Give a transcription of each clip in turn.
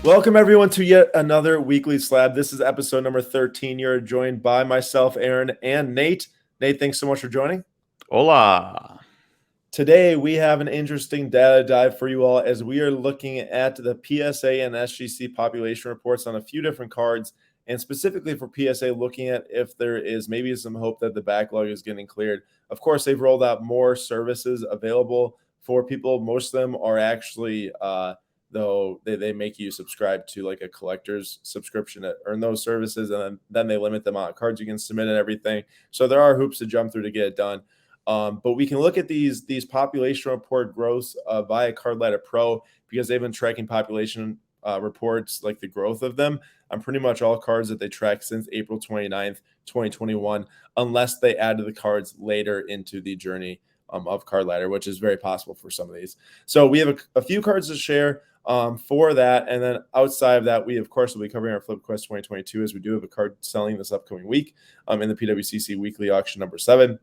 Welcome, everyone, to yet another weekly slab. This is episode number 13. You're joined by myself, Aaron, and Nate. Nate, thanks so much for joining. Hola. Today, we have an interesting data dive for you all as we are looking at the PSA and SGC population reports on a few different cards, and specifically for PSA, looking at if there is maybe some hope that the backlog is getting cleared. Of course, they've rolled out more services available for people. Most of them are actually though they make you subscribe to like a collector's subscription to earn those services, and then they limit the amount of cards you can submit and everything. So there are hoops to jump through to get it done. But we can look at these population report growths via Card Ladder Pro because they've been tracking population reports, like the growth of them, on pretty much all cards that they track since April 29th, 2021, unless they add to the cards later into the journey of Card Ladder, which is very possible for some of these. So we have a few cards to share for that. And then outside of that, we, of course, will be covering our Flip Quest 2022 as we do have a card selling this upcoming week in the PWCC weekly auction number 7.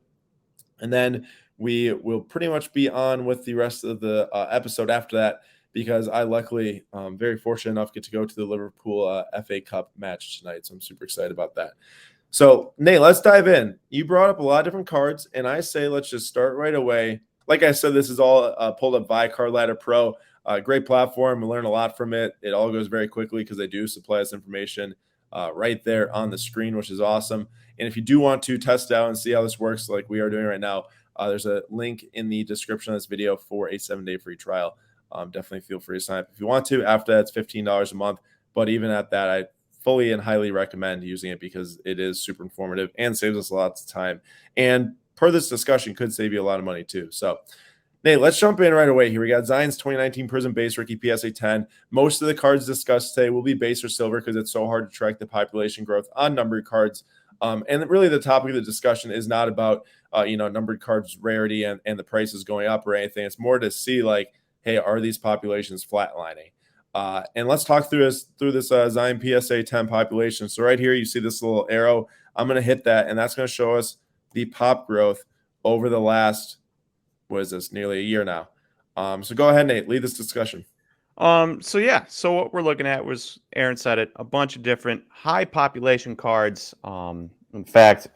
And then we will pretty much be on with the rest of the episode after that, because I luckily very fortunate enough get to go to the Liverpool FA Cup match tonight. So I'm super excited about that. So Nate, let's dive in. You brought up a lot of different cards, and I say let's just start right away. Like I said, this is all pulled up by Card Ladder Pro. Great platform. We learn a lot from it. It all goes very quickly because they do supply us information right there on the screen, which is awesome. And if you do want to test out and see how this works like we are doing right now, there's a link in the description of this video for a 7-day free trial. Definitely feel free to sign up if you want to. After that, it's $15 a month. But even at that, I fully and highly recommend using it because it is super informative and saves us lots of time. And per this discussion, could save you a lot of money too. So Nate, let's jump in right away here. We got Zion's 2019 Prism Base Rookie PSA 10. Most of the cards discussed today will be base or silver because it's so hard to track the population growth on numbered cards. And really the topic of the discussion is not about, numbered cards rarity and the prices going up or anything. It's more to see like, hey, are these populations flatlining? And let's talk through this Zion PSA 10 population. So right here, you see this little arrow. I'm going to hit that, and that's going to show us the pop growth over the last, what is this, nearly a year now. So go ahead, Nate, lead this discussion. So what we're looking at was, Aaron said it, a bunch of different high population cards. In fact,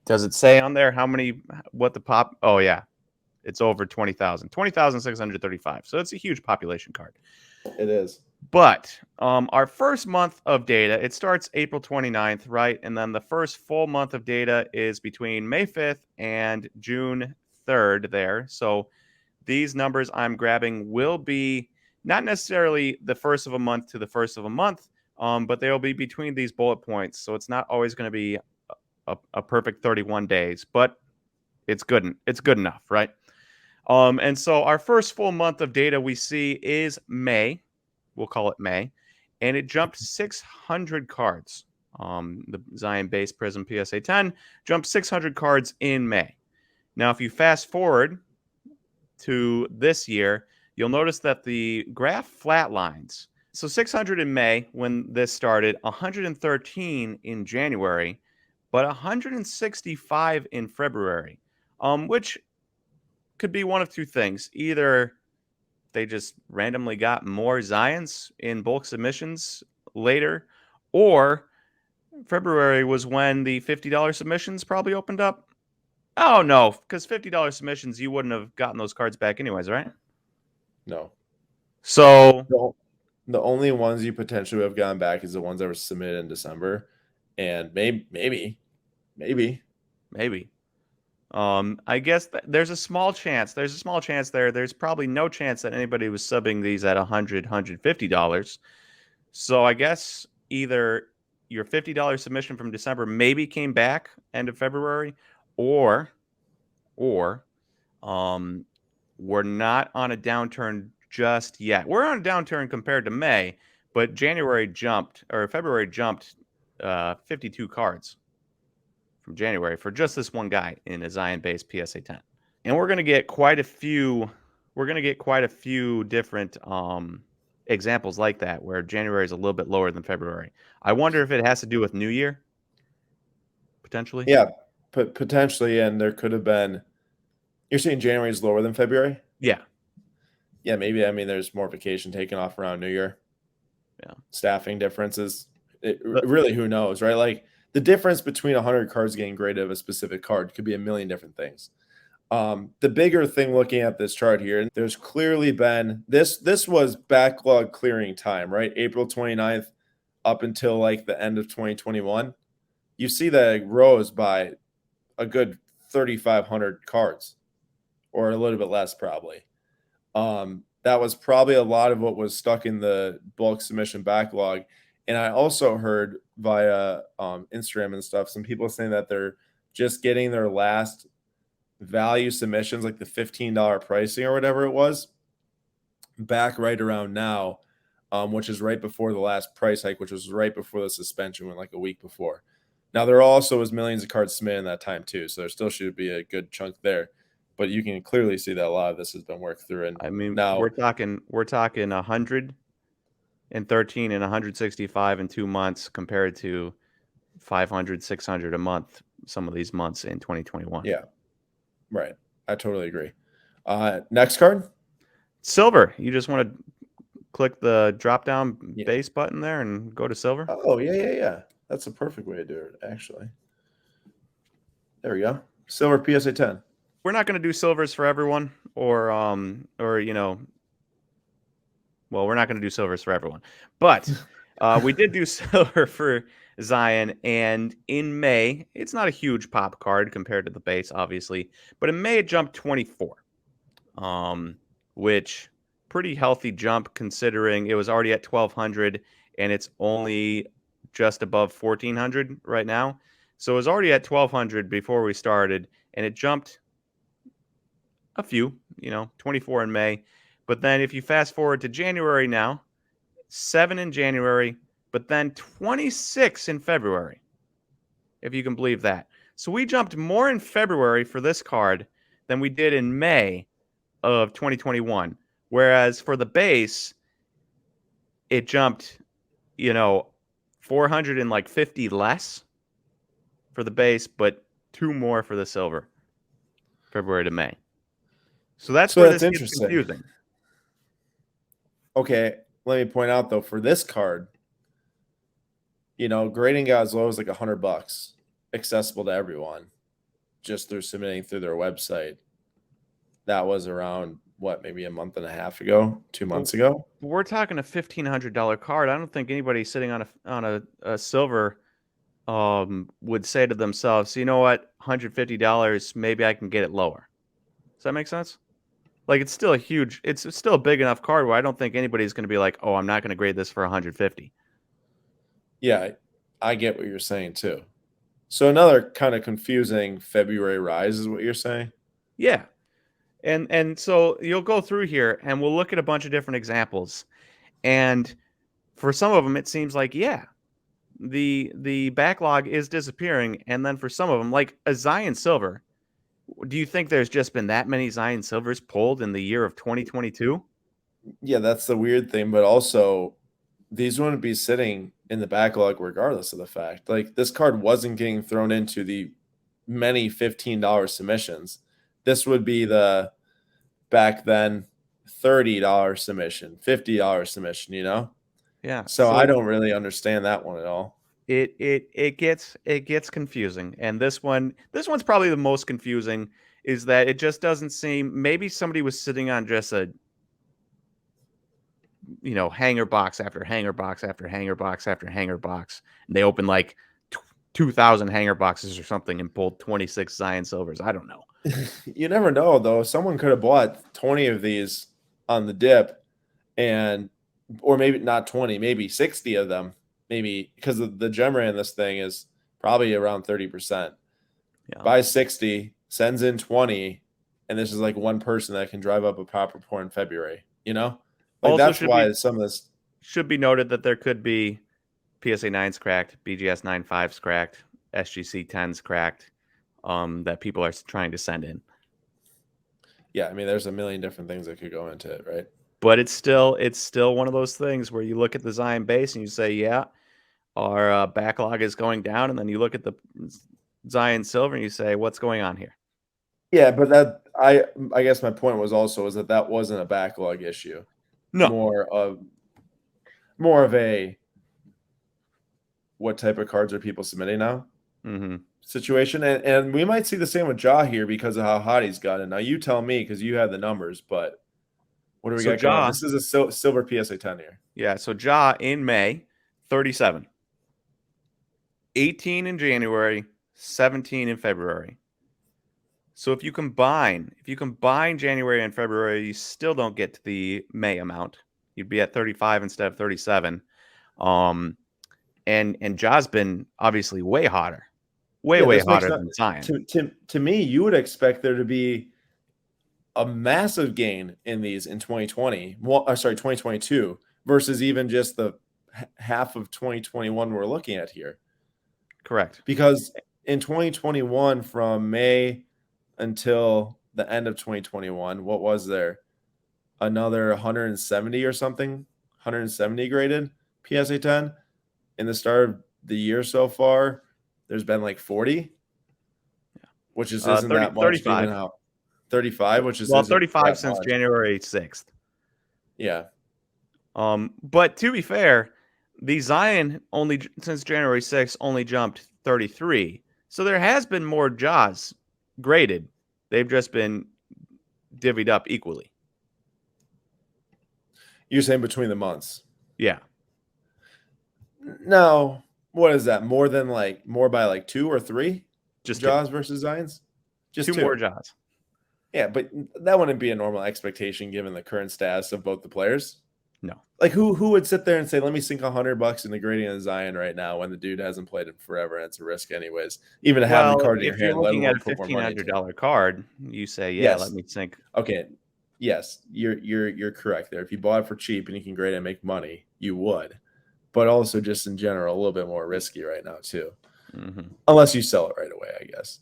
does it say on there what the pop? Oh yeah, it's over 20,000, 20,635. So it's a huge population card. It is. But our first month of data, it starts April 29th, right? And then the first full month of data is between May 5th and June 3rd there. So these numbers I'm grabbing will be not necessarily the first of a month to the first of a month, but they'll be between these bullet points. So it's not always going to be a perfect 31 days, but it's good enough, right? And so our first full month of data we see is May. We'll call it May. And it jumped 600 cards. The Zion Base Prism PSA 10 jumped 600 cards in May. Now, if you fast forward to this year, you'll notice that the graph flatlines. So 600 in May when this started, 113 in January, but 165 in February, which could be one of two things. Either they just randomly got more Zions in bulk submissions later, or February was when the $50 submissions probably opened up. Oh, no, because $50 submissions, you wouldn't have gotten those cards back anyways, right? No. So the only ones you potentially have gotten back is the ones that were submitted in December. And maybe. I guess there's a small chance. There. There's probably no chance that anybody was subbing these at $100, $150. So I guess either your $50 submission from December maybe came back end of February, or we're not on a downturn just yet. We're on a downturn compared to May, but February jumped 52 cards from January for just this one guy in a Zion-based PSA 10. And we're going to get quite a few different examples like that where January is a little bit lower than February. I wonder if it has to do with New Year, potentially. Yeah, potentially, and there could have been. You're saying January is lower than February? Yeah. Yeah, maybe. I mean, there's more vacation taken off around New Year. Yeah. staffing differences. But Really, who knows, right? Like the difference between 100 cards getting graded of a specific card could be a million different things. The bigger thing looking at this chart here, and there's clearly been this was backlog clearing time, right? April 29th up until like the end of 2021. You see that it rose by a good 3,500 cards or a little bit less probably. That was probably a lot of what was stuck in the bulk submission backlog. And I also heard via Instagram and stuff, some people saying that they're just getting their last value submissions, like the $15 pricing or whatever it was, back right around now, which is right before the last price hike, which was right before the suspension went like a week before. Now, there also was millions of cards submitted in that time too, so there still should be a good chunk there. But you can clearly see that a lot of this has been worked through. And I mean, now, we're talking 113 and 165 in 2 months compared to 500, 600 a month some of these months in 2021. yeah, right. I totally agree. Next card. Silver. You just want to click the drop down Yeah. base button there and go to silver. Oh, yeah. That's a perfect way to do it, actually. There we go. Silver PSA 10. We're not going to do silvers for everyone, or well, we're not going to do silvers for everyone, but we did do silver for Zion, and in May, it's not a huge pop card compared to the base, obviously, but in May it jumped 24, which pretty healthy jump considering it was already at 1,200 and it's only just above 1,400 right now. So it was already at 1,200 before we started, and it jumped a few, 24 in May. But then if you fast forward to January now, 7 in January, but then 26 in February, if you can believe that. So we jumped more in February for this card than we did in May of 2021. Whereas for the base, it jumped, 450 less for the base, but 2 more for the silver, February to May. So that's where That's this gets interesting. confusing. Okay, let me point out though, for this card, grading got as low as like $100, accessible to everyone, just through submitting through their website. That was around what, maybe a month and a half ago, 2 months ago. We're talking a $1,500 card. I don't think anybody sitting on a silver would say to themselves, you know what, $150, maybe I can get it lower. Does that make sense? Like it's still a big enough card where I don't think anybody's going to be like, oh, I'm not going to grade this for 150. Yeah, I get what you're saying too. So another kind of confusing February rise is what you're saying? Yeah. And so you'll go through here and we'll look at a bunch of different examples. And for some of them, it seems like, yeah, the backlog is disappearing. And then for some of them, like a Zion Silver, do you think there's just been that many Zion Silvers pulled in the year of 2022? Yeah, that's the weird thing. But also, these wouldn't be sitting in the backlog regardless of the fact. Like this card wasn't getting thrown into the many $15 submissions. This would be the back then $30 submission, $50 submission, Yeah. So I don't really understand that one at all. It gets confusing, and this one's probably the most confusing. Is that it just doesn't seem, maybe somebody was sitting on just a hanger box after hanger box after hanger box after hanger box, and they opened like 2,000 hanger boxes or something and pulled 26 Zion Silvers. I don't know. You never know though. Someone could have bought 20 of these on the dip, or maybe not 20, maybe 60 of them. Maybe because the gem rate in this thing is probably around 30%. Yeah. Buys 60, sends in 20, and this is like one person that can drive up a pop report in February, Like Also that's why some of this should be noted that there could be PSA 9s cracked, BGS 9.5s cracked, SGC 10s cracked, that people are trying to send in. Yeah, I mean, there's a million different things that could go into it, right? But it's still one of those things where you look at the Zion base and you say, yeah, our backlog is going down, and then you look at the Zion Silver and you say, what's going on here? Yeah, but I guess my point was also is that wasn't a backlog issue. No. More of more of a what type of cards are people submitting now Mm-hmm. situation. And we might see the same with Jaw here because of how hot he's gotten. Now you tell me because you have the numbers, but what do we So got going? Ja, This is a silver PSA 10 here. yeah, so Ja in May, 37. 18 in January, 17 in February. So if you combine January and February, you still don't get to the May amount. You'd be at 35 instead of 37. Um, and Ja's been obviously way hotter, Yeah, way this makes hotter no than Zion. to me, you would expect there to be a massive gain in these in 2020. Well, sorry, 2022 versus even just the half of 2021 we're looking at here. Correct. Because in 2021, from May until the end of 2021, what was there? Another 170 or something, 170 graded PSA 10. In the start of the year so far, there's been like 40, which is isn't 30, that much given 35. how 35, which is Well, isn't 35 that since much. January 6th. Yeah. But to be fair, the Zion only since January 6th only jumped 33. So there has been more Jaws graded. They've just been divvied up equally. You're saying between the months. Yeah, No, what is that? More by like 2 or 3 just two. Jaws versus Zions? Just Two more 2. Jaws. Yeah, but that wouldn't be a normal expectation given the current status of both the players. No. Like who would sit there and say, "Let me sink $100 in the grading of Zion right now" when the dude hasn't played it forever and it's a risk anyways, even to have the Well, card in your if you're hand, let looking at a alone put more money into it. $1,500 card, you say, yeah, let Yes. me sink. Okay. Yes, you're correct there. If you bought it for cheap and you can grade it and make money, you would. But also just in general, a little bit more risky right now too, Mm-hmm. unless you sell it right away, I guess.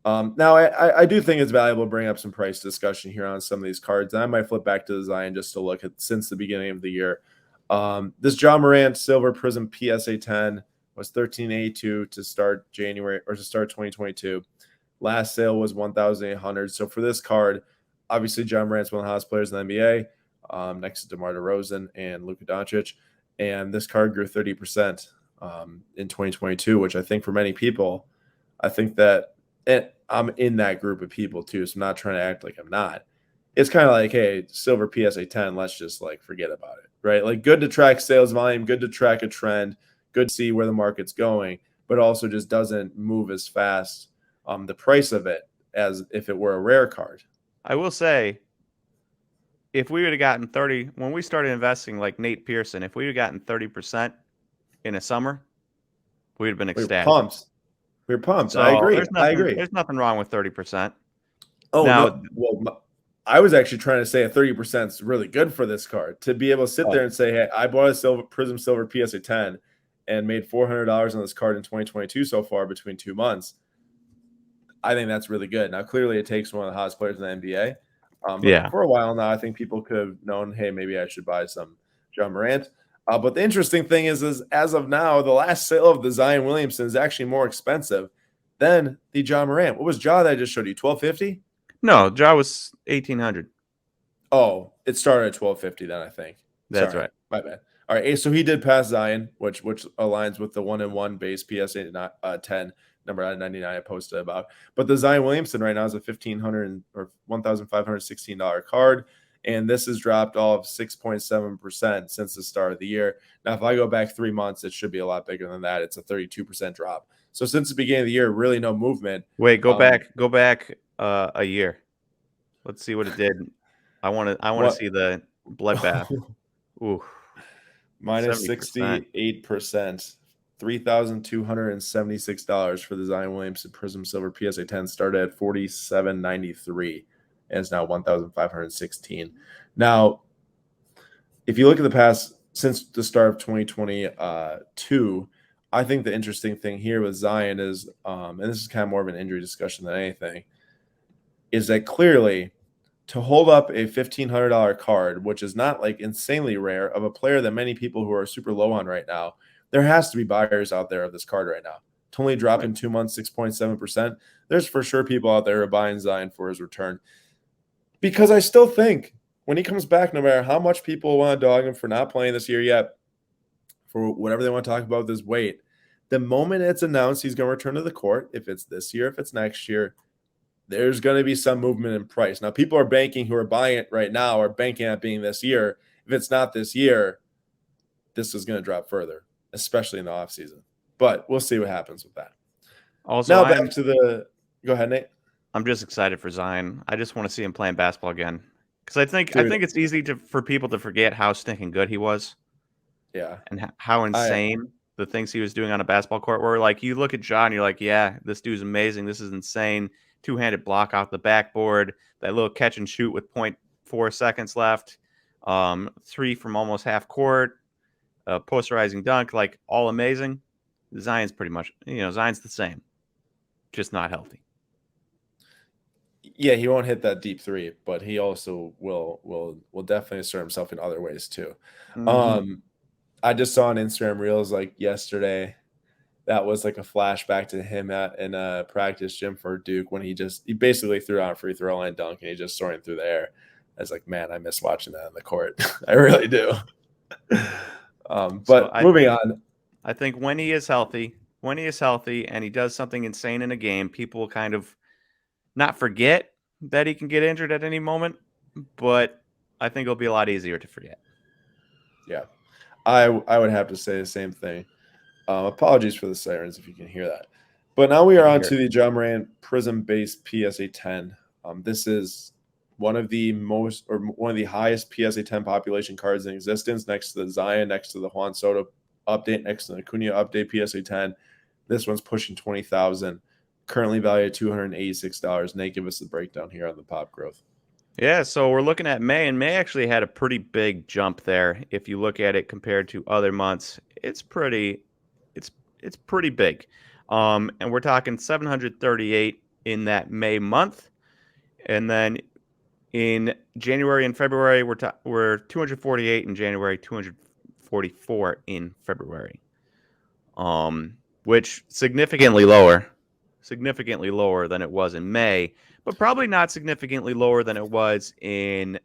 Now, I do think it's valuable to bring up some price discussion here on some of these cards. And I might flip back to the Zion just to look at since the beginning of the year. This John Morant Silver Prism PSA 10 was $1382 to start January or to start 2022. Last sale was 1,800. So for this card, obviously John Morant's one of the hottest players in the NBA, next to DeMar DeRozan and Luka Doncic. And this card grew 30% in 2022, which I think for many people, I think that and I'm in that group of people too. So I'm not trying to act like I'm not. It's kind of like, hey, silver PSA 10, let's just like forget about it, right? Like good to track sales volume, good to track a trend, good to see where the market's going, but also just doesn't move as fast the price of it as if it were a rare card. I will say, if we would have gotten 30, when we started investing like Nate Pearson, if we would have gotten 30% in a summer, we would have been We were ecstatic. pumped. We were pumped. I So agree. there's I nothing agree. there's nothing wrong with 30%. Oh Now, no. Well, I was actually trying to say a 30% is really good for this card to be able to sit there and say, hey, I bought a Silver PSA 10 and made $400 on this card in 2022 so far between 2 months. I think that's really good. Now, clearly, it takes one of the hottest players in the NBA. But yeah, for a while now, I think people could have known, hey, maybe I should buy some John Morant. But the interesting thing is as of now, the last sale of the Zion Williamson is actually more expensive than the John Morant. What was Ja that I just showed you? $1,250? no, Ja was 1,800. Oh, it started at 1250 then, I think. That's Sorry. right. My bad. All right. So he did pass Zion, which aligns with the 1-in-1 base PSA 10 number 99 I posted about. But the Zion Williamson right now is a $1,500 or $1,516 card. And this has dropped all of 6.7% since the start of the year. Now, if I go back 3 months, it should be a lot bigger than that. It's a 32% drop. So since the beginning of the year, really no movement. Wait, go back a year. Let's see what it did. I want to What? see the bloodbath. Ooh, Minus 70%. 68%, $3,276 for the Zion Williamson Prism Silver PSA 10. Started at $47.93 and is now $1,516. Now, if you look at the past since the start of 2022, I think the interesting thing here with Zion is, and this is kind of more of an injury discussion than anything, is that clearly to hold up a $1,500 card, which is not like insanely rare, of a player that many people who are super low on right now, there has to be buyers out there of this card right now. To only drop in 2 months, 6.7%. There's for sure people out there who are buying Zion for his return. Because I still think when he comes back, no matter how much people want to dog him for not playing this year yet, for whatever they want to talk about with his weight. The moment it's announced he's going to return to the court, if it's this year, if it's next year, there's going to be some movement in price. Now, people are banking who are buying it right now are banking on being this year. If it's not this year, this is going to drop further, especially in the offseason. But we'll see what happens with that. Also, Now back to the – go ahead, Nate. I'm just excited for Zion. I just want to see him playing basketball again. Because I think Dude, it's easy for people to forget how stinking good he was. Yeah. And how insane the things he was doing on a basketball court were. Like, you look at John, you're like, yeah, this dude's amazing. This is insane. Two-handed block off the backboard, that little catch and shoot with 0.4 seconds left, 3 from almost half court, posterizing dunk, like, all amazing. Zion's pretty much, Zion's the same, just not healthy. Yeah, he won't hit that deep three, but he also will definitely assert himself in other ways too. Mm-hmm. I just saw on Instagram Reels like yesterday that was like a flashback to him in a practice gym for Duke when he basically threw out a free throw line dunk and he just soaring through the air. I was like, man, I miss watching that on the court. I really do. But moving on. I think when he is healthy and he does something insane in a game, people will kind of not forget that he can get injured at any moment, but I think it'll be a lot easier to forget. Yeah, I would have to say the same thing. Apologies for the sirens if you can hear that. But now we are on to the Ja Morant Prism-based PSA 10. This is one of the highest PSA 10 population cards in existence, next to the Zion, next to the Juan Soto update, next to the Acuna update PSA 10. This one's pushing 20,000, currently valued at $286. Nate, give us the breakdown here on the pop growth. Yeah, so we're looking at May, and May actually had a pretty big jump there. If you look at it compared to other months, it's pretty big. And we're talking 738 in that May month, and then in January and February we're 248 in January, 244 in February. Which significantly lower than it was in May, but probably not significantly lower than it was in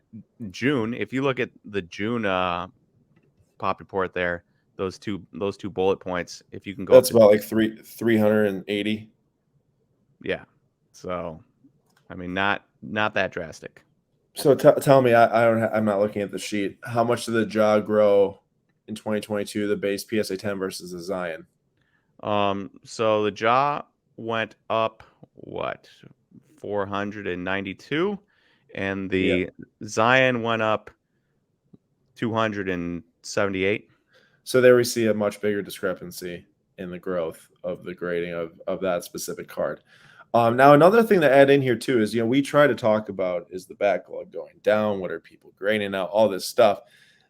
June. If you look at the June pop report there, those two bullet points, if you can go, that's about like 380. Yeah, so I mean, not that drastic. So tell me, I'm not looking at the sheet. How much did the Ja grow in 2022, the base PSA 10 versus the Zion? So the Ja went up 492, and the Zion went up 278. So there we see a much bigger discrepancy in the growth of the grading of that specific card. Now, another thing to add in here too is, we try to talk about is the backlog going down? What are people grading out? All this stuff.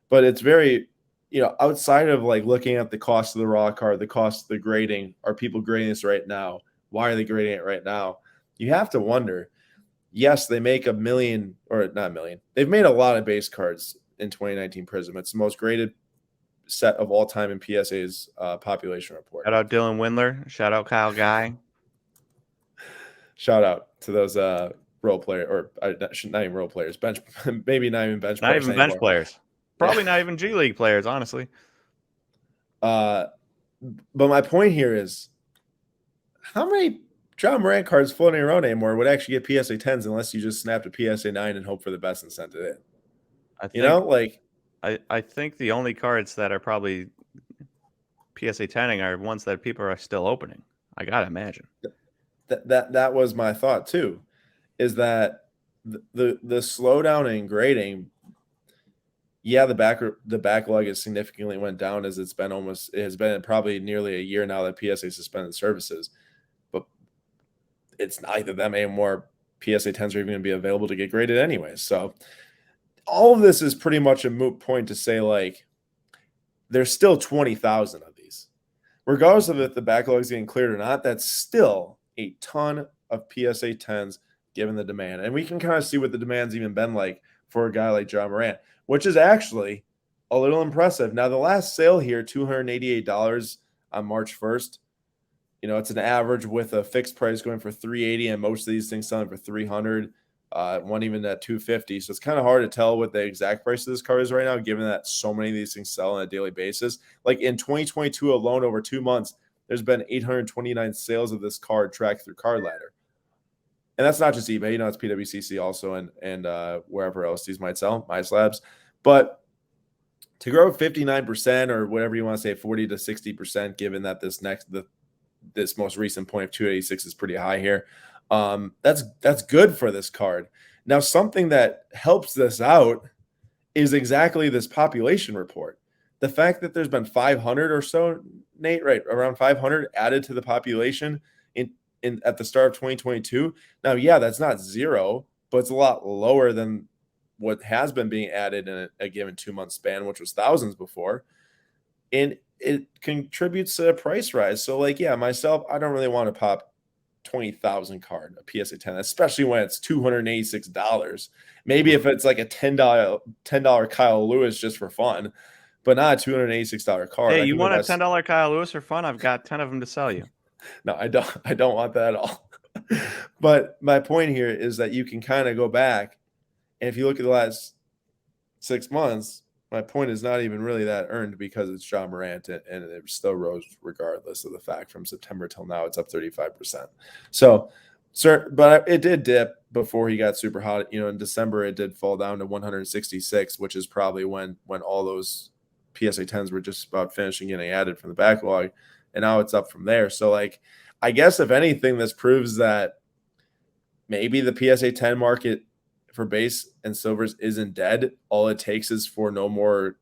But it's very, outside of like looking at the cost of the raw card, the cost of the grading, are people grading this right now? Why are they grading it right now? You have to wonder. Yes, they make a million, or not a million. They've made a lot of base cards in 2019 Prism. It's the most graded set of all time in PSA's population report. Shout out Dylan Windler. Shout out Kyle Guy. Shout out to those role player, or not even role players, maybe not even bench players. Not even bench players. Probably not even G League players, honestly. But my point here is, how many Ja Morant cards floating around anymore would actually get PSA 10s unless you just snapped a PSA 9 and hope for the best and sent it in? I think the only cards that are probably PSA 10ing are ones that people are still opening. I gotta imagine. That was my thought too, is that the slowdown in grading. Yeah, the backlog has significantly went down, as it has been probably nearly a year now that PSA suspended services, but it's neither them anymore. PSA 10s are even going to be available to get graded anyway. So all of this is pretty much a moot point to say, like, there's still 20,000 of these. Regardless of if the backlog is getting cleared or not, that's still a ton of PSA 10s given the demand. And we can kind of see what the demand's even been like for a guy like Ja Morant, which is actually a little impressive. Now, the last sale here, $288 on March 1st. It's an average with a fixed price going for $380, and most of these things selling for $300. one even at 250. So it's kind of hard to tell what the exact price of this card is right now, given that so many of these things sell on a daily basis. Like in 2022 alone, over 2 months, there's been 829 sales of this card tracked through Card Ladder. And that's not just eBay, it's PWCC also, and wherever else these might sell, my slabs. But to grow 59% or whatever you want to say, 40 to 60%, given that this most recent point of 286 is pretty high here, that's good for this card. Now, something that helps this out is exactly this population report. The fact that there's been 500 or so, Nate, right, around 500 added to the population at the start of 2022. Now, yeah, that's not zero, but it's a lot lower than what has been being added in a given 2 month span, which was thousands before. And it contributes to a price rise. So, like, yeah, myself, I don't really want to pop 20,000 card, a PSA 10, especially when it's $286. Maybe if it's like a $10 Kyle Lewis just for fun, but not a $286 card. Hey, I you can go want a buy. $10 Kyle Lewis for fun? I've got 10 of them to sell you. No, I don't. I don't want that at all. But my point here is that you can kind of go back, and if you look at the last 6 months, my point is not even really that earned because it's John Morant, and it still rose regardless of the fact from September till now it's up 35%. So, sir, but it did dip before he got super hot. In December it did fall down to 166, which is probably when all those PSA 10s were just about finishing getting added from the backlog, and now it's up from there. So, like, I guess if anything, this proves that maybe the PSA 10 market for base and silvers isn't dead. All it takes is for no more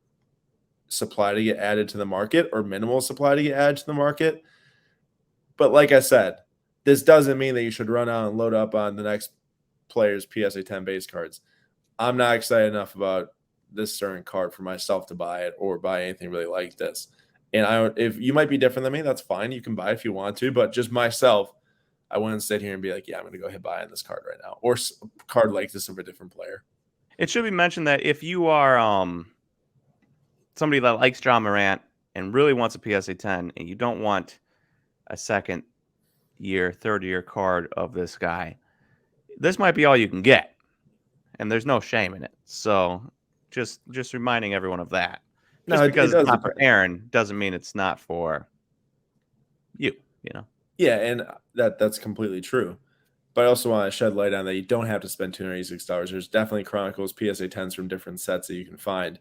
supply to get added to the market, or minimal supply to get added to the market. But like I said, this doesn't mean that you should run out and load up on the next player's PSA 10 base cards. I'm not excited enough about this certain card for myself to buy it or buy anything really like this. And if you might be different than me, that's fine. You can buy it if you want to, but just myself, I wouldn't sit here and be like, yeah, I'm going to go hit buy on this card right now, or a card like this of a different player. It should be mentioned that if you are somebody that likes John Morant and really wants a PSA 10, and you don't want a second year, third year card of this guy, this might be all you can get, and there's no shame in it. So just reminding everyone of that. No, Just it because it's does not for depend. Aaron doesn't mean it's not for you. Yeah, and that's completely true. But I also want to shed light on that you don't have to spend $286. There's definitely Chronicles PSA 10s from different sets that you can find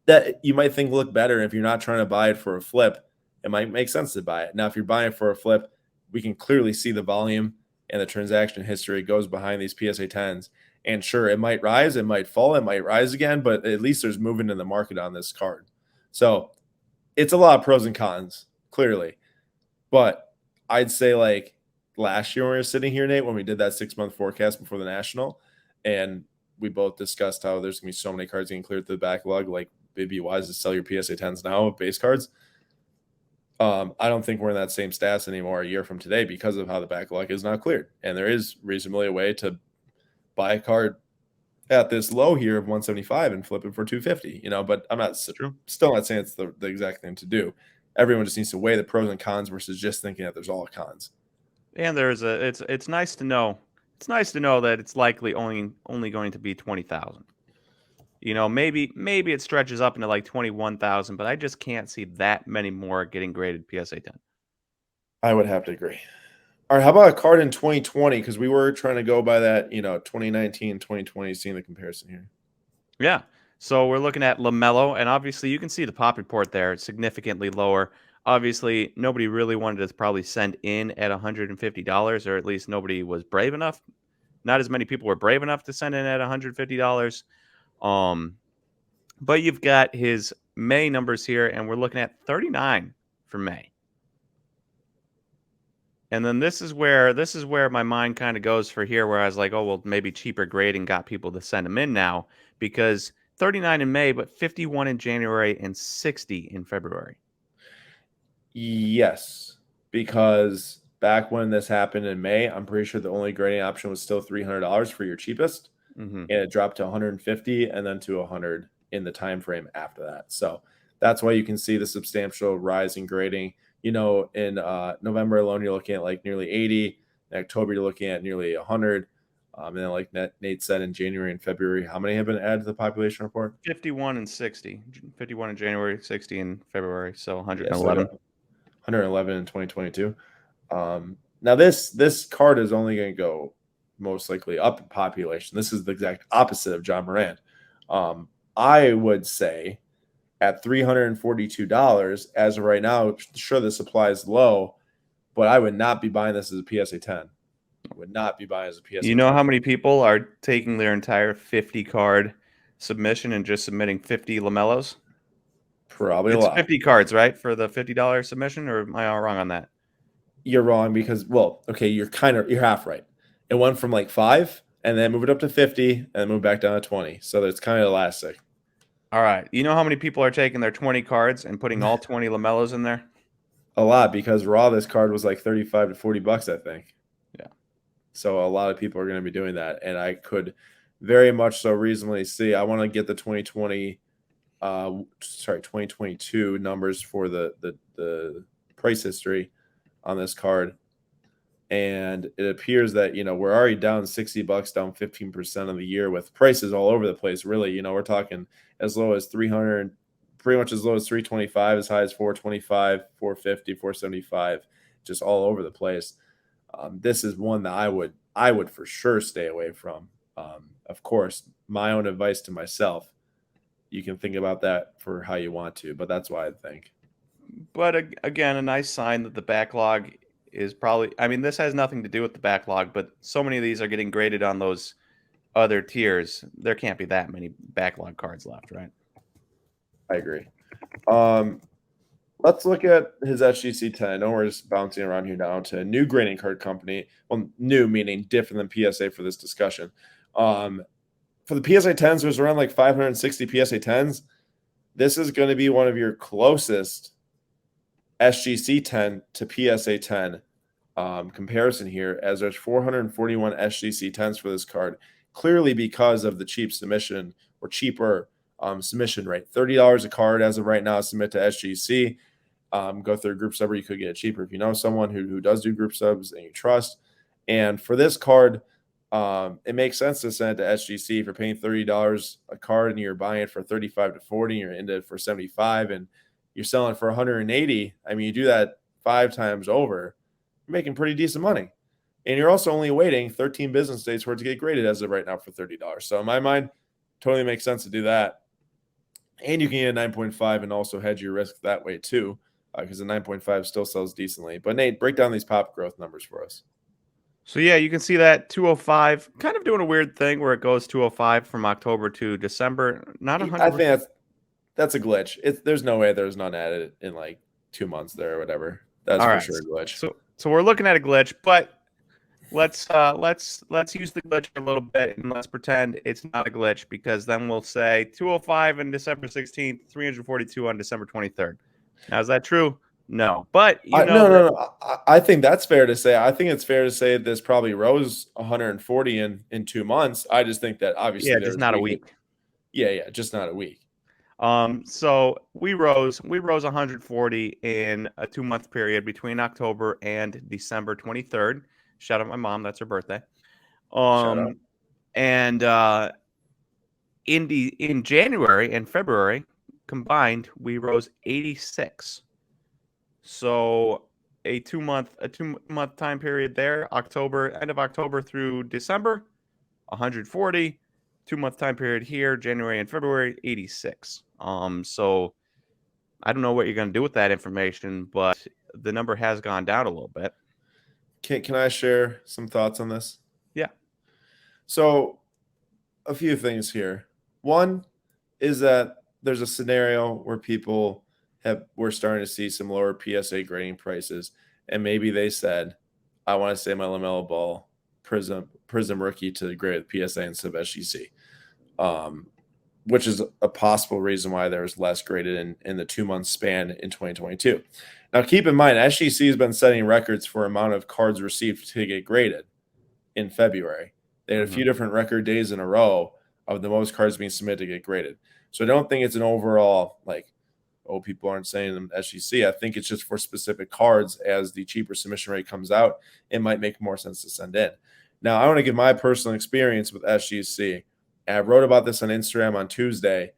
that you might think look better. If you're not trying to buy it for a flip, it might make sense to buy it. Now, if you're buying it for a flip, we can clearly see the volume and the transaction history goes behind these PSA 10s. And sure, it might rise, it might fall, it might rise again, but at least there's movement in the market on this card. So it's a lot of pros and cons, clearly. But I'd say, like, last year when we were sitting here, Nate, when we did that 6 month forecast before the National, and we both discussed how there's gonna be so many cards getting cleared through the backlog, like, it'd be wise to sell your PSA 10s now of base cards. I don't think we're in that same stats anymore a year from today because of how the backlog is not cleared, and there is reasonably a way to buy a card at this low here of 175 and flip it for 250. But I'm not still not saying it's the exact thing to do. Everyone just needs to weigh the pros and cons versus just thinking that there's all cons. And it's nice to know. It's nice to know that it's likely only going to be 20,000. Maybe it stretches up into like 21,000, but I just can't see that many more getting graded PSA 10. I would have to agree. All right, how about a card in 2020? Because we were trying to go by that, 2019, 2020, seeing the comparison here. Yeah. So we're looking at LaMelo, and obviously you can see the pop report there. It's significantly lower. Obviously, nobody really wanted to probably send in at $150, or at least nobody was brave enough. Not as many people were brave enough to send in at $150. But you've got his May numbers here, and we're looking at 39 for May. And then this is where my mind kind of goes for here, where I was like, oh, well, maybe cheaper grading got people to send them in now, because 39 in May, but 51 in January and 60 in February. Yes, because back when this happened in May, I'm pretty sure the only grading option was still $300 for your cheapest, Mm-hmm. and it dropped to 150 and then to 100 in the time frame after that. So that's why you can see the substantial rise in grading. In November alone, you're looking at like nearly 80. In October, you're looking at nearly 100. And then, like Nate said, in January and February, how many have been added to the population report? 51 and 60. 51 in January, 60 in February, so Yeah, so 111. 111 in 2022. Now this card is only going to go most likely up in population. This is the exact opposite of John Morant. I would say at $342 as of right now, sure the supply is low, but I would not be buying this as a PSA 10. I would not be buying as a PSA You know 10. how many people are taking their entire 50 card submission and just submitting 50 Lamellos? Probably a It's lot. 50 cards, right, for the $50 submission, or am I all wrong on that? You're wrong because, well, okay, you're half right. It went from like 5 and then moved up to 50 and then moved back down to 20. So it's kind of elastic. All right. You know how many people are taking their 20 cards and putting all 20 Lamellos in there? A lot, because raw this card was like 35 to 40 bucks, I think. Yeah. So a lot of people are going to be doing that, and I could very much so reasonably see. I want to get the 2022 numbers for the price history on this card, and it appears that we're already down 60 bucks, down 15% of the year, with prices all over the place. Really, we're talking as low as 300, pretty much as low as 325, as high as 425, 450, 475, just all over the place. This is one that I would for sure stay away from. Of course, my own advice to myself. You can think about that for how you want to, but that's what I think. But again, a nice sign that the backlog is probably, I mean, this has nothing to do with the backlog, but so many of these are getting graded on those other tiers. There can't be that many backlog cards left, right? I agree. Um, let's look at his SGC 10. I know we're just bouncing around here now to a new grading card company. Well, new meaning different than PSA for this discussion. For the PSA 10s, there's around like 560 PSA 10s. This is going to be one of your closest SGC 10 to PSA 10 comparison here, as there's 441 SGC 10s for this card, clearly because of the cheap submission or cheaper submission rate. $30 a card as of right now, submit to SGC. Go through a group sub, or you could get it cheaper if you know someone who does do group subs and you trust. And for this card, it makes sense to send it to SGC. If you're paying $30 a card and you're buying it for 35 to 40, you're into it for 75, and you're selling for 180. I mean, you do that 5 times over, you're making pretty decent money. And you're also only waiting 13 business days for it to get graded as of right now for $30. So in my mind, totally makes sense to do that. And you can get a 9.5 and also hedge your risk that way too, because the 9.5 still sells decently. But Nate, break down these pop growth numbers for us. So yeah, you can see that 205 kind of doing a weird thing where it goes 205 from October to December. Not I 100%. think that's a glitch. There's no way there's none added in like 2 months there or whatever. That's All for right. sure a glitch. So we're looking at a glitch, but let's use the glitch a little bit and let's pretend it's not a glitch, because then we'll say 205 on December 16th, 342 on December 23rd. Now, is that true? No. But No. I think that's fair to say. I think it's fair to say this probably rose 140 in 2 months. I just think that obviously yeah, there's just not a week. Yeah, just not a week. So we rose 140 in a 2-month period between October and December 23rd. Shout out my mom, that's her birthday. Shout out. And in January and February combined, we rose 86. So a 2-month time period there, end of October through December, 140. 2-month time period here, January and February, 86. So I don't know what you're going to do with that information, but the number has gone down a little bit. Can I share some thoughts on this? Yeah. So a few things here. One is that there's a scenario where we're starting to see some lower PSA grading prices, and maybe they said, I want to say my LaMelo Ball Prism rookie to grade with PSA instead of SGC, which is a possible reason why there's less graded in the 2-month span in 2022. Now, keep in mind, SGC has been setting records for amount of cards received to get graded in February. They had a few different record days in a row of the most cards being submitted to get graded. So I don't think it's an overall people aren't saying them SGC. I think it's just for specific cards. As the cheaper submission rate comes out, it might make more sense to send in. Now, I want to give my personal experience with SGC. And I wrote about this on Instagram on Tuesday.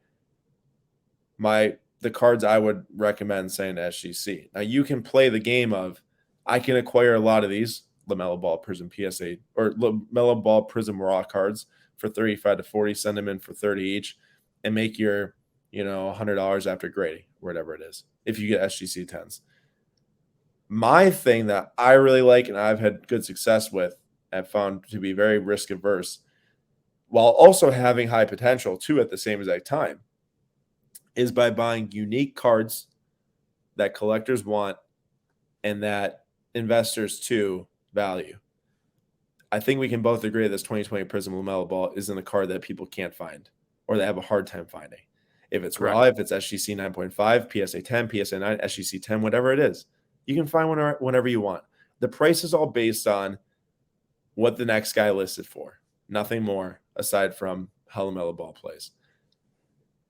The cards I would recommend saying to SGC. Now, you can play the game of I can acquire a lot of these LaMelo Ball Prism PSA or LaMelo Ball Prism Raw cards for 35 to 40, send them in for 30 each, and make your, $100 after grading, whatever it is, if you get SGC 10s. My thing that I really like and I've had good success with, I've found to be very risk averse, while also having high potential too at the same exact time, is by buying unique cards that collectors want and that investors too value. I think we can both agree that this 2020 Prism LaMelo Ball isn't a card that people can't find or they have a hard time finding. If it's Correct. raw, if it's SGC 9.5, PSA 10, PSA 9, SGC 10, whatever it is, you can find whenever you want. The price is all based on what the next guy listed for, nothing more aside from how LaMelo Ball plays.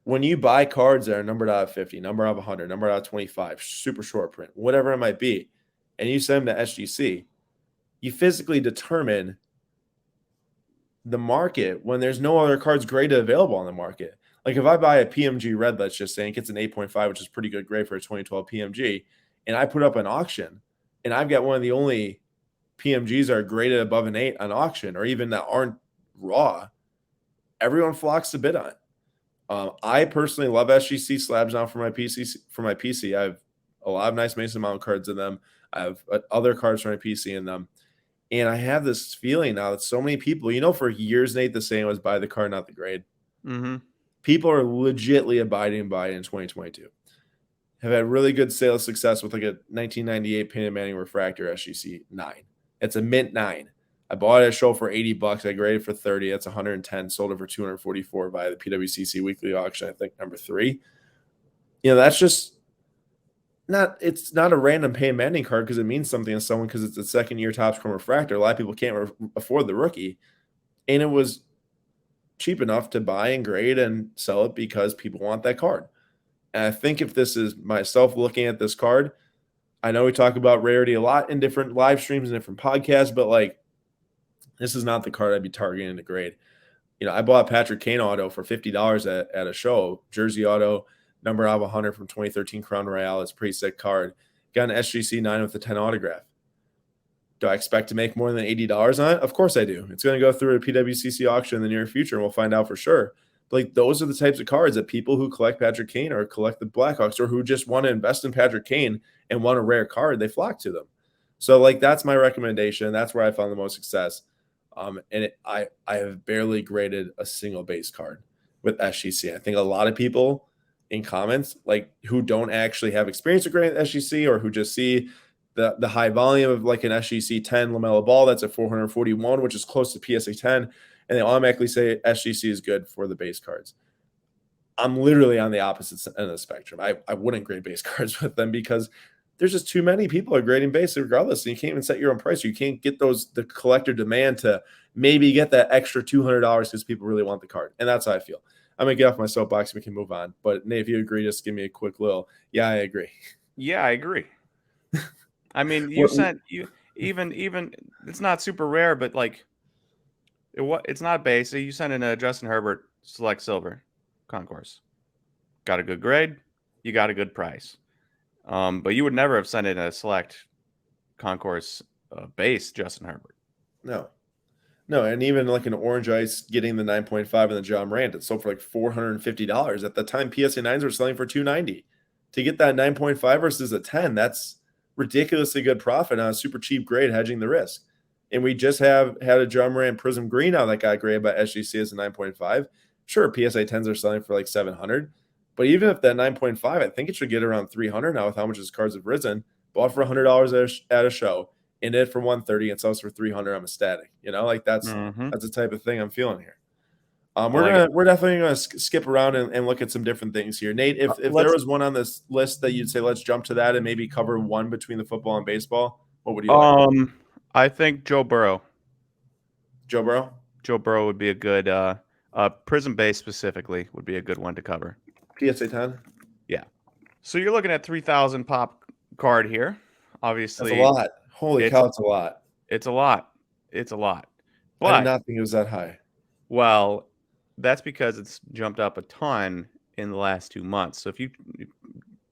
When you buy cards that are numbered out of 50, numbered out of 100, numbered out of 25, super short print, whatever it might be, and you send them to SGC, you physically determine the market when there's no other cards graded available on the market. Like if I buy a PMG red, let's just say, it gets an 8.5, which is pretty good grade for a 2012 PMG, and I put up an auction, and I've got one of the only PMGs that are graded above an 8 on auction, or even that aren't raw, everyone flocks to bid on it. I personally love SGC slabs now for my PC. I have a lot of nice Mason Mount cards in them. I have other cards for my PC in them. And I have this feeling now that so many people, for years, Nate, the saying was buy the card, not the grade. Mm-hmm. People are legitly abiding by it in 2022. Have had really good sales success with like a 1998 Painted Manning Refractor SGC 9. It's a mint 9. I bought it at a show for $80. I graded for 30. That's 110. Sold it for 244 via the PWCC weekly auction, I think number 3. That's just it's not a random Painted Manning card because it means something to someone because it's a second-year Topps Chrome Refractor. A lot of people can't afford the rookie. And it was cheap enough to buy and grade and sell it because people want that card. And I think if this is myself looking at this card, I know we talk about rarity a lot in different live streams and different podcasts, but like this is not the card I'd be targeting to grade. I bought Patrick Kane auto for $50 at a show, jersey auto, number out of 100 from 2013 Crown Royale. It's a pretty sick card. Got an SGC 9 with a 10 autograph. Do I expect to make more than $80 on it? Of course I do. It's going to go through a PWCC auction in the near future, and we'll find out for sure. But like those are the types of cards that people who collect Patrick Kane or collect the Blackhawks or who just want to invest in Patrick Kane and want a rare card, they flock to them. So like that's my recommendation. That's where I found the most success. I have barely graded a single base card with SGC. I think a lot of people in comments like who don't actually have experience with grading SGC or who just see the high volume of like an SGC 10 LaMelo Ball that's at 441, which is close to PSA 10, and they automatically say SGC is good for the base cards. I'm literally on the opposite end of the spectrum. I wouldn't grade base cards with them because there's just too many people are grading base regardless, and you can't even set your own price. You can't get the collector demand to maybe get that extra $200 because people really want the card, and that's how I feel. I'm gonna get off my soapbox and we can move on. But Nate, if you agree, just give me a quick little. Yeah, I agree. Yeah, I agree. I mean, even it's not super rare, but like it's not base. So you sent in a Justin Herbert Select Silver Concourse. Got a good grade. You got a good price. But you would never have sent in a Select Concourse base Justin Herbert. No, and even like an Orange Ice getting the 9.5 and the John Morant, it sold for like $450. At the time, PSA 9s were selling for $290. To get that 9.5 versus a 10, that's ridiculously good profit on a super cheap grade, hedging the risk. And we just had a John Morant Prism Green now that got graded by SGC as a 9.5. Sure, PSA 10s are selling for like 700, but even if that 9.5, I think it should get around 300 now with how much his cards have risen. Bought for $100 at a show, in it for 130 and sells for 300. I'm ecstatic. That's the type of thing I'm feeling here. We're definitely gonna skip around and look at some different things here. Nate, if there was one on this list that you'd say let's jump to that and maybe cover one between the football and baseball, what would you like? I think Joe Burrow. Joe Burrow? Joe Burrow would be a good Prism base specifically would be a good one to cover. PSA 10? Yeah. So you're looking at 3,000 pop card here. Obviously, that's a lot. Holy cow, it's a lot. It's a lot. It's a lot. I did But not think it was that high. well, that's because it's jumped up a ton in the last 2 months. So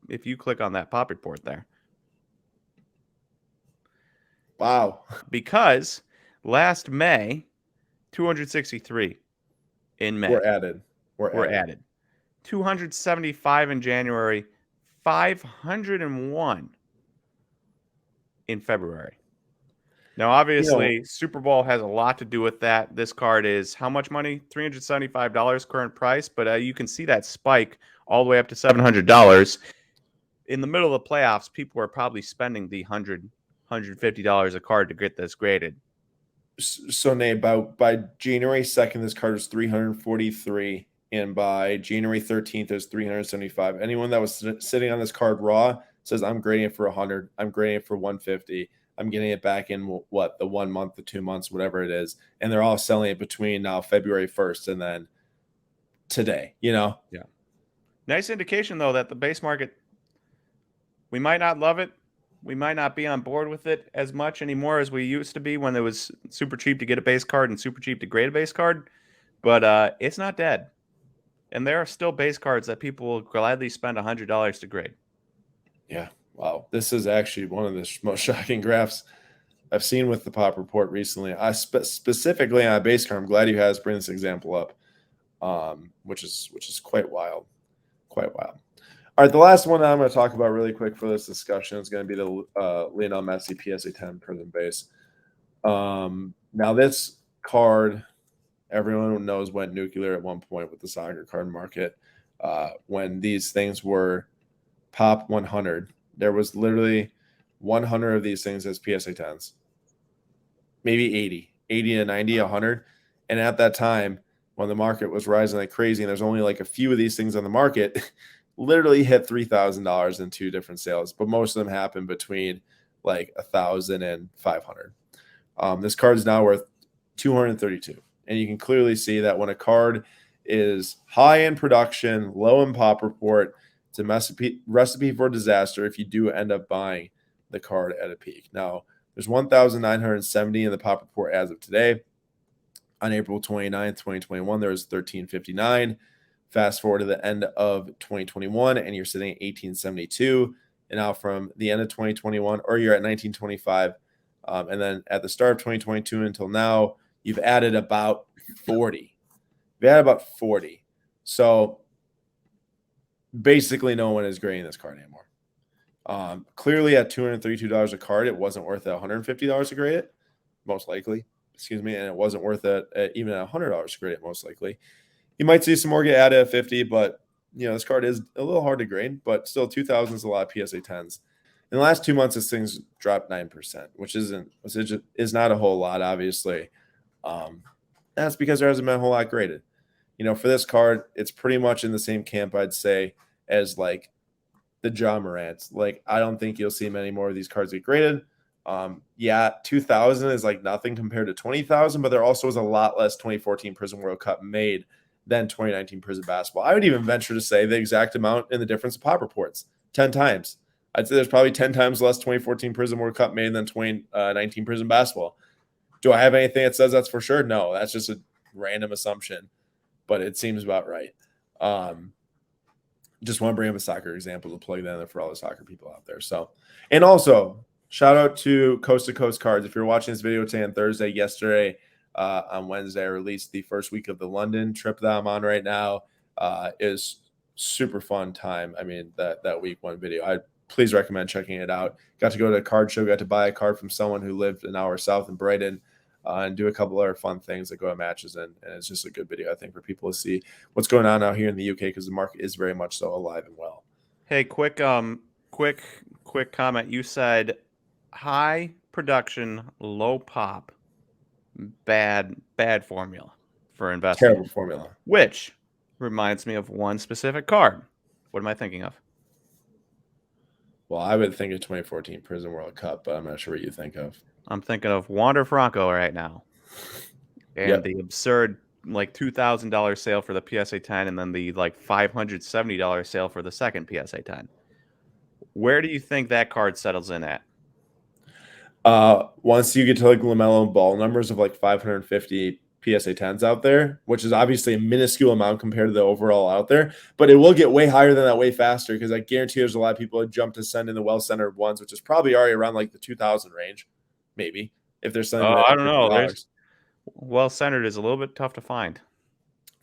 if you click on that pop report there, Wow. because last May 263 in We're May added. We're were added. added, 275 in January, 501 in February. Now, You know, obviously, Super Bowl has a lot to do with that. This card is how much money? $375 current price, but you can see that spike all the way up to $700. In the middle of the playoffs, people are probably spending the $150 a card to get this graded. so Nate, by January 2nd, this card was 343, and by January 13th, it was 375. Anyone that was sitting on this card raw says, I'm grading it for 100. I'm grading it for 150. I'm getting it back in what, the 1 month, the 2 months, whatever it is. And they're all selling it between now February 1st and then today, Yeah. Nice indication, though, that the base market, we might not love it. We might not be on board with it as much anymore as we used to be when it was super cheap to get a base card and super cheap to grade a base card. But it's not dead. And there are still base cards that people will gladly spend $100 to grade. Yeah. Wow. This is actually one of the most shocking graphs I've seen with the pop report recently. I specifically on a base card. I'm glad you guys bring this example up, which is quite wild, quite wild. All right, the last one I'm going to talk about really quick for this discussion is going to be the Lionel Messi PSA 10 Prism base. Now this card, everyone knows, went nuclear at one point with the soccer card market. When these things were Pop 100, there was literally 100 of these things as PSA 10s, maybe 80 to 90, 100. And at that time, when the market was rising like crazy and there's only like a few of these things on the market, literally hit $3,000 in two different sales, but most of them happened between like 1,000 and 500. This card is now worth 232. And you can clearly see that when a card is high in production, low in pop report, it's a recipe for disaster if you do end up buying the card at a peak. Now, there's 1,970 in the pop report as of today. On April 29th, 2021, there was 1,359. Fast forward to the end of 2021, and you're sitting at 1,872. And now from the end of 2021, or you're at 1925. And then at the start of 2022 until now, you've added about 40. You've added about 40. So basically no one is grading this card anymore. Clearly at $232 a card, it wasn't worth it $150 to grade it, most likely. Excuse me. And it wasn't worth it even at $100 to grade it, most likely. You might see some more get added at 50, but this card is a little hard to grade, but still 2,000 is a lot of PSA 10s. In the last 2 months, this thing's dropped 9%, which is not a whole lot, obviously. That's because there hasn't been a whole lot graded. For this card, it's pretty much in the same camp, I'd say, as like the Ja Morants. Like, I don't think you'll see many more of these cards get graded. 2,000 is like nothing compared to 20,000, but there also was a lot less 2014 Prism World Cup made than 2019 Prism Basketball. I would even venture to say the exact amount in the difference of pop reports, 10 times. I'd say there's probably 10 times less 2014 Prism World Cup made than 2019 Prism Basketball. Do I have anything that says that's for sure? No, that's just a random assumption, but it seems about right. Just want to bring up a soccer example to plug that in for all the soccer people out there. So, and also shout out to Coast to Coast Cards. If you're watching this video today on Thursday, yesterday on Wednesday, I released the first week of the London trip that I'm on right now. Is super fun time. I mean, that week one video, I please recommend checking it out. Got to go to a card show, got to buy a card from someone who lived an hour south in Brighton. And do a couple other fun things that go to matches, and it's just a good video, I think, for people to see what's going on out here in the UK, because the market is very much so alive and well. Hey, quick comment. You said high production, low pop, bad formula for investing. Terrible formula. Which reminds me of one specific card. What am I thinking of? Well, I would think of 2014 Prism World Cup, but I'm not sure what you think of. I'm thinking of Wander Franco right now, and the absurd like $2,000 sale for the PSA 10, and then the like $570 sale for the second PSA 10. Where do you think that card settles in at? Once you get to like LaMelo Ball numbers of like 550 PSA 10s out there, which is obviously a minuscule amount compared to the overall out there, but it will get way higher than that way faster because I guarantee there's a lot of people that jump to send in the well-centered ones, which is probably already around like the 2000 range, maybe if they're selling it I at don't know. There's $50. well-centered is a little bit tough to find.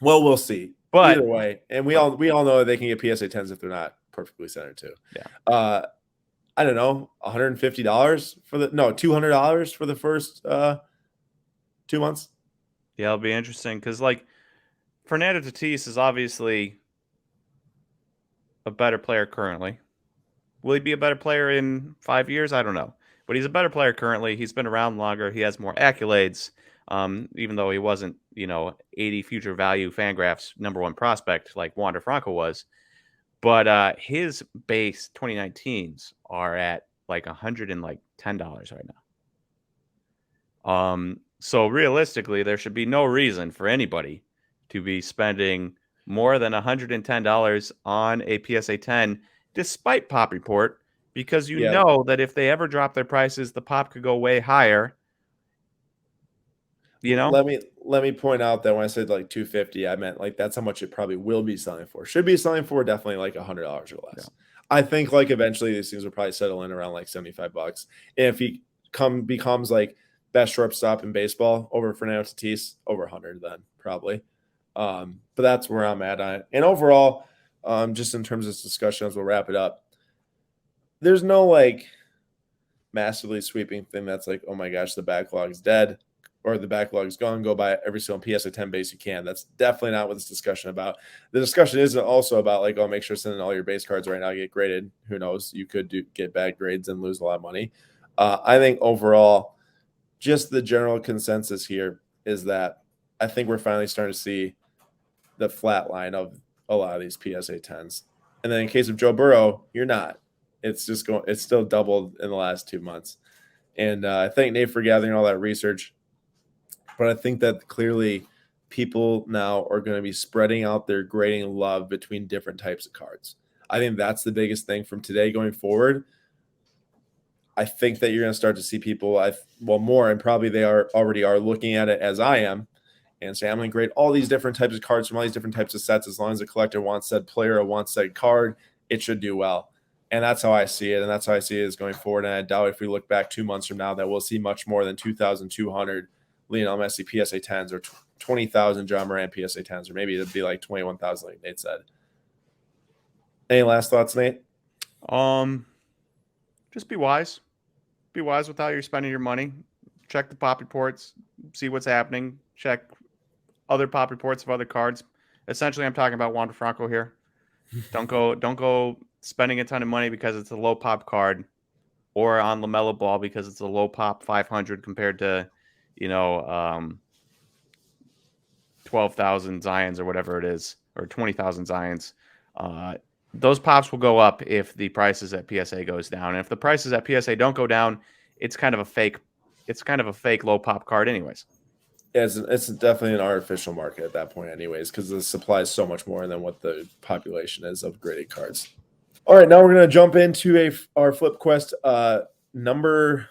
Well, we'll see. But Either way, and we all know that they can get PSA 10s if they're not perfectly centered too. yeah. I don't know, $150 for the $200 for the first 2 months. Yeah, it'll be interesting because like Fernando Tatis is obviously a better player currently. Will he be a better player in 5 years? I don't know. But he's a better player currently. He's been around longer. He has more accolades. Even though he wasn't, 80 future value Fangraphs #1 prospect like Wander Franco was. But his base 2019s are at like $110 right now. So realistically, there should be no reason for anybody to be spending more than $110 on a PSA 10, despite Pop Report, because you know that if they ever drop their prices, the pop could go way higher. Let me point out that when I said like 250, I meant like that's how much it probably will be selling for. Should be selling for definitely like $100 or less. Yeah. I think like eventually these things will probably settle in around like $75. And if he becomes like best shortstop in baseball over Fernando Tatis, over 100 then probably. But that's where I'm at on it. And overall, just in terms of this discussion as we'll wrap it up, there's no like massively sweeping thing that's like, oh my gosh, the backlog's dead or the backlog's gone. Go buy every single PSA 10 base you can. That's definitely not what this discussion about. The discussion isn't also about like, oh, make sure sending all your base cards right now get graded. Who knows? You could get bad grades and lose a lot of money. I think overall, just the general consensus here is that I think we're finally starting to see the flat line of a lot of these PSA 10s. And then in case of Joe Burrow, you're not. It's still doubled in the last 2 months. And I thank Nate for gathering all that research. But I think that clearly people now are going to be spreading out their grading love between different types of cards. I think that's the biggest thing from today going forward. I think that you're going to start to see people, more, and probably they already are looking at it as I am, and say, I'm going to grade all these different types of cards from all these different types of sets. As long as the collector wants said player or wants said card, it should do well. And that's how I see it. And that's how I see it is going forward. And I doubt if we look back 2 months from now that we'll see much more than 2,200 Lionel Messi PSA 10s or 20,000 John Moran PSA 10s, or maybe it'd be like 21,000 like Nate said. Any last thoughts, Nate? Just be wise. Be wise with how you're spending your money. Check the pop reports, see what's happening. Check other pop reports of other cards. Essentially, I'm talking about Wander Franco here. Don't go spending a ton of money because it's a low pop card, or on LaMelo Ball because it's a low pop 500 compared to, 12,000 Zions or whatever it is, or 20,000 Zions. Those pops will go up if the prices at PSA goes down. And if the prices at PSA don't go down, it's kind of a fake low pop card anyways. Yeah, it's definitely an artificial market at that point anyways, because the supply is so much more than what the population is of graded cards. All right, now we're going to jump into our Flip Quest episode number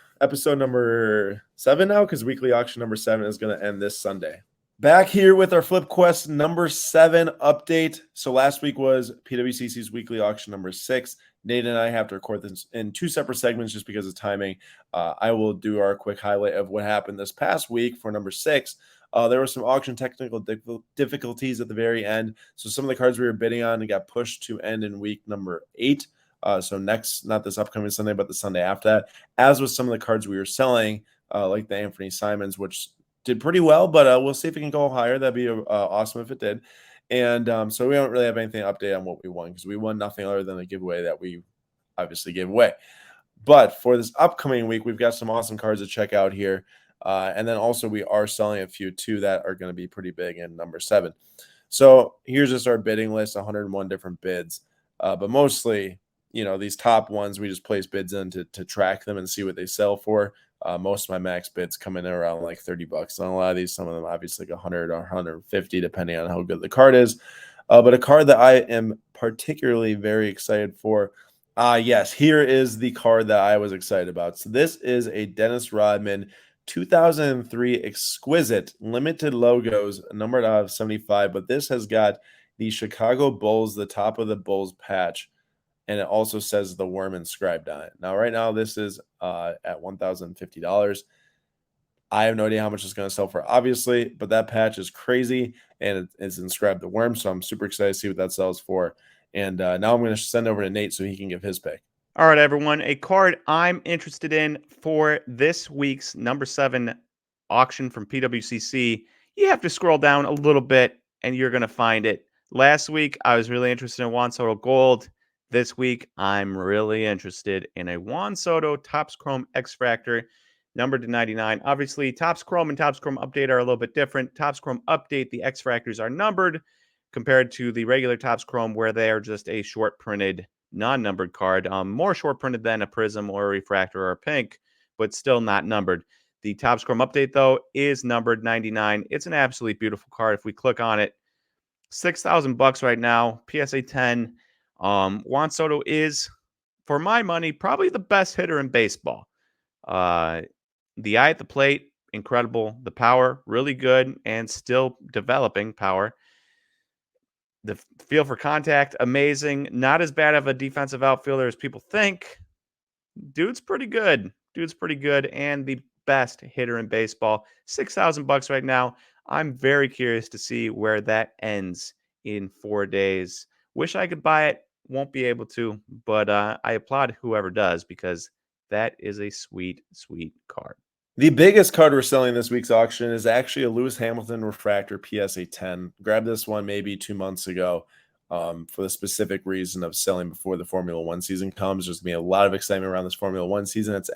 7 now, because weekly auction number 7 is going to end this Sunday. Back here with our Flip Quest number 7 update. So last week was PWCC's weekly auction number 6. Nate and I have to record this in 2 separate segments just because of timing. I will do our quick highlight of what happened this past week for number 6. There were some auction technical difficulties at the very end. So some of the cards we were bidding on got pushed to end in week number 8. So next, not this upcoming Sunday, but the Sunday after that, as with some of the cards we were selling, like the Anthony Simons, which did pretty well, but we'll see if it can go higher. That'd be awesome if it did. And so we don't really have anything to update on what we won, because we won nothing other than the giveaway that we obviously gave away. But for this upcoming week, we've got some awesome cards to check out here. And then also we are selling a few too that are going to be pretty big in number 7. So here's just our bidding list, 101 different bids. But mostly, these top ones, we just place bids in to track them and see what they sell for. Most of my max bids come in around like $30 on a lot of these. Some of them obviously like 100 or 150, depending on how good the card is. But a card that I am particularly very excited for, Yes, here is the card that I was excited about. So this is a Dennis Rodman 2003 exquisite limited logos numbered out of 75, but this has got the Chicago Bulls, the top of the Bulls patch, and it also says the worm inscribed on it. Now, right now, this is at $1,050. I have no idea how much it's going to sell for, obviously, but that patch is crazy and it's inscribed the worm. So I'm super excited to see what that sells for. And now I'm going to send over to Nate so he can give his pick. All right, everyone. A card I'm interested in for this week's number 7 auction from PWCC. You have to scroll down a little bit and you're going to find it. Last week, I was really interested in Juan Soto Gold. This week, I'm really interested in a Juan Soto Topps Chrome X Fractor, numbered to 99. Obviously, Topps Chrome and Topps Chrome Update are a little bit different. Topps Chrome Update, the X Fractors are numbered compared to the regular Topps Chrome, where they are just a short printed non-numbered card, more short printed than a prism or a refractor or a pink, but still not numbered. The Topps Chrome Update, though, is numbered 99. It's an absolutely beautiful card. If we click on it, $6,000 right now, PSA 10. Juan Soto is, for my money, probably the best hitter in baseball. The eye at the plate, incredible. The power, really good and still developing power. The feel for contact, amazing. Not as bad of a defensive outfielder as people think. Dude's pretty good. Dude's pretty good and the best hitter in baseball. $6,000 right now. I'm very curious to see where that ends in 4 days. Wish I could buy it. Won't be able to, but I applaud whoever does because that is a sweet, sweet card. The biggest card we're selling this week's auction is actually a Lewis Hamilton Refractor PSA 10. Grabbed this one maybe 2 months ago for the specific reason of selling before the Formula One season comes. There's going to be a lot of excitement around this Formula One season. It's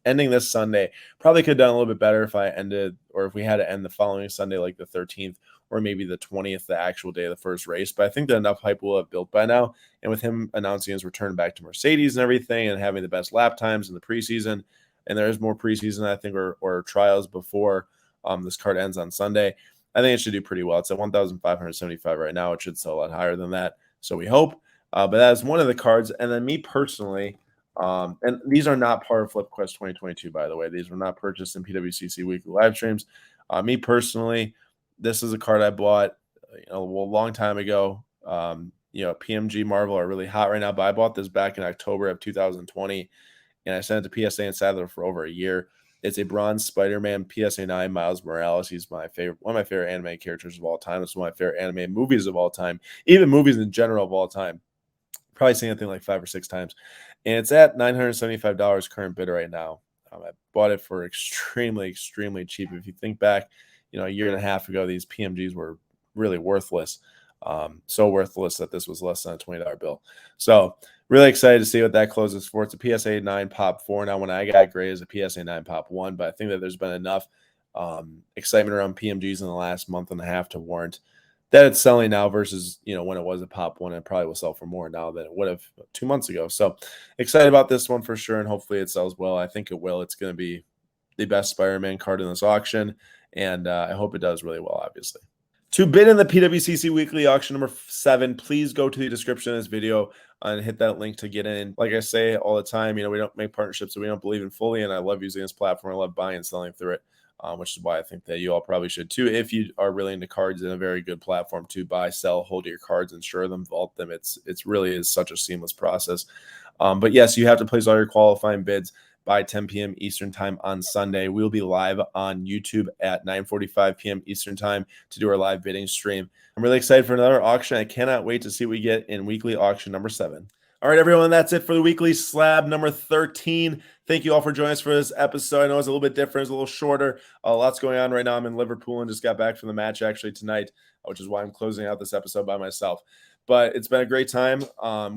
ending this Sunday. Probably could have done a little bit better if I ended, or if we had to end the following Sunday, like the 13th, or maybe the 20th, the actual day of the first race. But I think that enough hype will have built by now. And with him announcing his return back to Mercedes and everything and having the best lap times in the preseason, and there is more preseason, I think, or trials before this card ends on Sunday. I think it should do pretty well. It's at 1,575 right now. It should sell a lot higher than that, so we hope. But that's one of the cards. And then me personally, and these are not part of FlipQuest 2022, by the way. These were not purchased in PWCC weekly live streams. Me personally, this is a card I bought a long time ago. PMG Marvel are really hot right now, but I bought this back in October of 2020. And I sent it to PSA and sat there for over a year. It's a bronze Spider-Man PSA 9 Miles Morales. He's my favorite, one of my favorite anime characters of all time. It's one of my favorite anime movies of all time, even movies in general of all time. Probably seen anything like 5 or 6 times. And it's at $975 current bid right now. I bought it for extremely, extremely cheap. If you think back, a year and a half ago, these PMGs were really worthless. So worthless that this was less than a $20 bill. So really excited to see what that closes for. It's a PSA 9 Pop 4. Now, when I got graded as a PSA 9 Pop 1, but I think that there's been enough excitement around PMGs in the last month and a half to warrant that it's selling now versus, when it was a Pop 1. It probably will sell for more now than it would have 2 months ago. So excited about this one for sure, and hopefully it sells well. I think it will. It's going to be the best Spider-Man card in this auction, and I hope it does really well, obviously. To bid in the PWCC Weekly Auction number 7, please go to the description of this video and hit that link to get in. Like I say all the time, we don't make partnerships that we don't believe in fully, and I love using this platform. I love buying and selling through it, which is why I think that you all probably should too. If you are really into cards, and a very good platform to buy, sell, hold your cards, insure them, vault them. It's really is such a seamless process. But yes, you have to place all your qualifying bids by 10 p.m. Eastern time on Sunday. We'll be live on YouTube at 9:45 p.m. Eastern time to do our live bidding stream. I'm really excited for another auction. I cannot wait to see what we get in weekly auction number 7. All right, everyone, that's it for the weekly slab number 13. Thank you all for joining us for this episode. I know it's a little bit different. It's a little shorter. Lots going on right now. I'm in Liverpool and just got back from the match actually tonight, which is why I'm closing out this episode by myself. But it's been a great time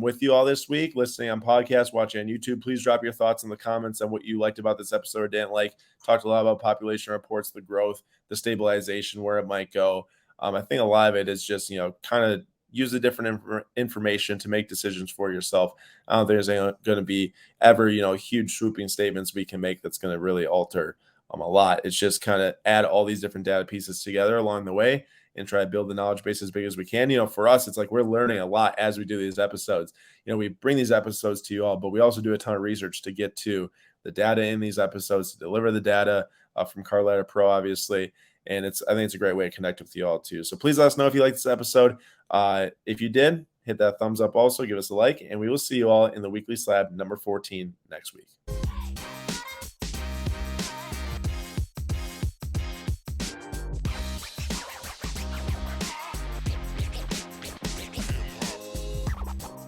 with you all this week, listening on podcasts, watching on YouTube. Please drop your thoughts in the comments on what you liked about this episode or didn't like. Talked a lot about population reports, the growth, the stabilization, where it might go. I think a lot of it is just, kind of use the different information to make decisions for yourself. I don't think there's going to be ever, huge swooping statements we can make that's going to really alter a lot. It's just kind of add all these different data pieces together along the way and try to build the knowledge base as big as we can. For us, it's like we're learning a lot as we do these episodes. We bring these episodes to you all, but we also do a ton of research to get to the data in these episodes, to deliver the data from Carletta Pro, obviously. And I think it's a great way to connect with you all too. So please let us know if you like this episode. If you did, hit that thumbs up also, give us a like, and we will see you all in the Weekly Slab number 14 next week.